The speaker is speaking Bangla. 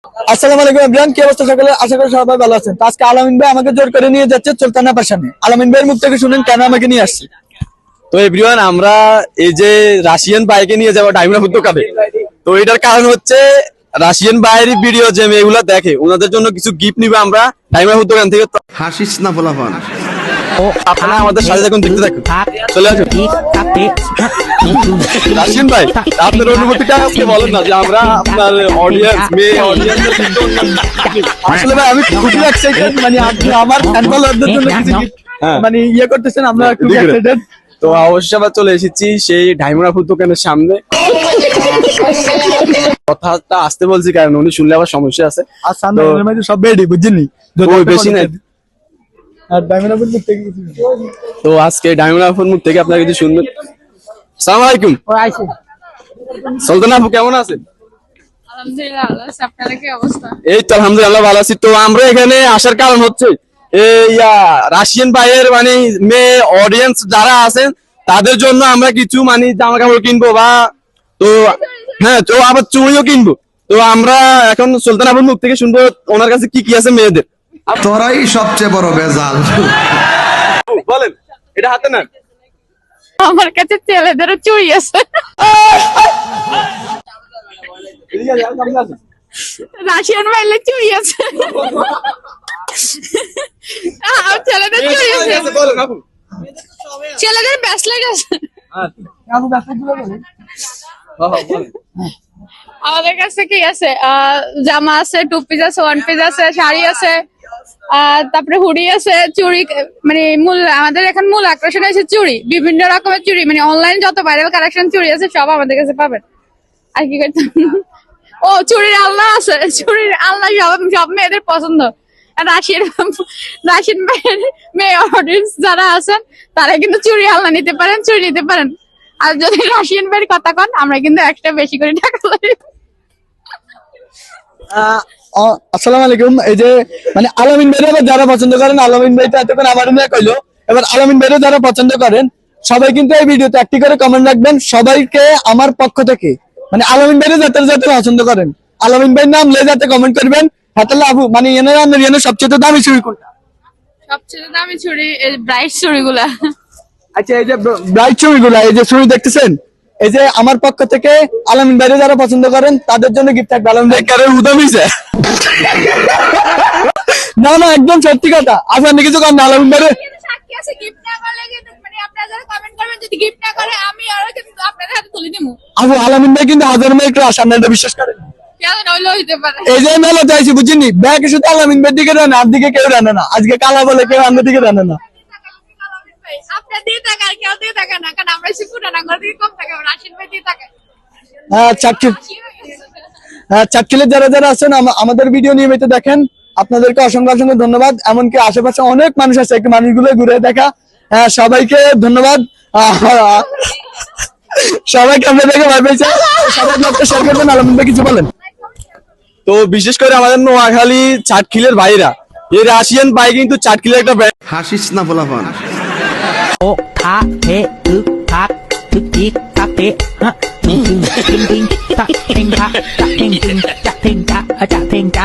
আসসালামু আলাইকুম এভরিওয়ান, কি অবস্থা সকলে? আশা করি সবাই ভালো আছেন। তো আজকে আলামিন ভাই আমাকে জোর করে নিয়ে যাচ্ছে সুলতানা পাশানে। আলামিন ভাইয়ের মুখ থেকে শুনেন কেন আমাকে নিয়ে আসছে। তো এভরিওয়ান, আমরা এই যে রাশিয়ান বাইকে নিয়ে যাবো ডায়মন্ড দোকানে, তো এটার কারণ হচ্ছে রাশিয়ান বাইরের ভিডিও যে মেয়েগুলা দেখে ওনাদের জন্য কিছু গিফট নিবে আমরা ডায়মন্ড দোকান থেকে। হাসিস না বলাফান। আপনারা আমাদের সাথে দেখুন, দেখতে থাকুন, চলে আসুন। রাশিয়ান ভাই, আপনার অনুভূতিটা আপনি বলেন না যে আমরা আপনার অডিয়েন্স, মেয়ে অডিয়েন্স। আসলে ভাই আমি খুশি লাগছে, মানে আপনি আমার ফ্যান ফলোয়ারদের জন্য কিছু gift মানে ইয়ে করতেছেন, আমরা খুব এক্সাইটেড। তো অবশ্যই আবার চলে এসেছি সেই ডায়মন্ড দোকানের সামনে। কথাটা আসতে বলছি কারণ উনি শুনলে আবার সমস্যা আছে। আর সামনে মানে সব রেডি, বুঝছেন? ওই বেশি নাই। আর ডায়মন্ড মুখ থেকে কিছু তো আজকে ডায়মন্ড মুখ থেকে আপনারা কিছু শুনবেন। আসসালামু আলাইকুম। সুলতানা আপু কেমন আছেন? আলহামদুলিল্লাহ ভালো আছি। আপনাদের কি অবস্থা? এই তো আলহামদুলিল্লাহ ভালো আছি। তো আমরা এখানে আসার কারণ হচ্ছে রাশিয়ান ভাইয়ের মানে মেয়ে অডিয়েন্স যারা আছেন তাদের জন্য আমরা কিছু মানে জামা কাপড় কিনবো বা তো হ্যাঁ, তো আবার চুড়িও কিনবো। তো আমরা এখন সুলতানা আপুর মুখ থেকে শুনবো ওনার কাছে কি কি আছে মেয়েদের। তোরাই সবচেয়ে বড় বেজাল। বলেন, এটা হাতে না। আমার কাছে ছেলেদেরও চুড়ি আছে, রাশিয়ান মাইলে চুড়ি আছে, ছেলেদের চুড়ি আছে, ছেলেদের ব্রেসলেট আছে। আমাদের কাছে কি আছে? জামা আছে, টু পিস আছে, ওয়ান পিস আছে, শাড়ি আছে, তারপরে হুডি আছে, চুড়ি। মানে আমাদের এখন মূল আকর্ষণ আছে চুড়ি, বিভিন্ন রকমের চুড়ি, মানে অনলাইন যত ভাইরাল কালেকশন চুড়ি আছে সব আমাদের কাছে পাবেন। আর কি করতাম, ও চুড়ির আলনা আছে, চুড়ির আলনা সব মেয়েদের পছন্দ। আর রাশিয়ান মেয়ে অডিয়েন্স যারা আছেন তারা কিন্তু চুড়ি আলনা নিতে পারেন, চুড়ি নিতে পারেন। আর যদি রাশিয়ান ভাইয়ের কথা কন, আমরা কিন্তু একটা বেশি করে টাকা লাগে। আসসালামু আলাইকুম। এই যে মানে আলামিন ভাই যারা পছন্দ করেন, আলামিন ভাই তো এতক্ষণ আমার নিয়ে কইলো, এবার আলামিন ভাই যারা পছন্দ করেন সবাই কিন্তু এই ভিডিওতে একটি করে কমেন্ট রাখবেন। সবাইকে আমার পক্ষ থেকে মানে আলামিন ভাই যাতে যাতে পছন্দ করেন, আলামিন ভাই নাম লে যাতে কমেন্ট করবেন। হাতাল্লা আবু মানে এনে সবচেয়ে দামি চুড়ি কোনটা? সবচেয়ে দামি চুড়ি ব্রাইট চুড়িগুলা। আচ্ছা, এই যে ব্রাইট চুড়িগুলা, এই যে চুড়ি দেখতেছেন, এই যে আমার পক্ষ থেকে আলামিন ভাই যারা পছন্দ করেন তাদের জন্য গিফট থাকবে। আলামিন ভাই কারে উদামিছে? না না, একদম সত্যি কথা। আপনার কিছু করেন না আলামিন ভাই। সাক্ষী আছে, গিফট না করলে কিন্তু মানে আপনারা যারা কমেন্ট করবেন যদি গিফট না করে আমি আরো কিন্তু আপনাদের হাতে তুলে দিমু। আবু আলামিন ভাই কিন্তু হাজার মেয়ে ক্রাশ, আপনারা বিশ্বাস করেন? কেন নইলে হইতে পারে। এই যে মেলা চাইছি বুঝিনি, ব্যাগ শুধু আলামিন ভাইয়ের দিকে রানে, আর দিকে কেউ রানে না। আজকে কালা বলে কেউ আমার দিকে রানে না। আপনার দিয়ে টাকা আর কেউ দিয়ে টাকা না, কারণ আমরা শিপুরা না ঘর দিয়ে কম টাকা, রাশিয়ান ভাই দিয়ে টাকা। হ্যাঁ চাটকিলের যারা যারা আছেন আমাদের ভিডিও নিয়মিত দেখেন, আপনাদেরকে অসংখ্য অসংখ্য ধন্যবাদ। এমনকি আশেপাশে অনেক মানুষ আছে, একটু মানুষগুলো ঘুরে দেখা। হ্যাঁ, সবাইকে ধন্যবাদ। সবাইকে আপনাদেরকে ভাই পেয়েছে, সবাই ব্লগটা শেয়ার করবেন। আলামিন ভাই কিছু বলেন? তো বিশেষ করে আমাদের নোয়াখালী চাটখিলের ভাইরা, এই রাশিয়ান বাই কিন্তু চাটখিলের একটা ব্র্যান্ড। হাসিস না বলাফান। O A E U A T I A T ha ting ting ting ta ting ta ting ting ta ting ta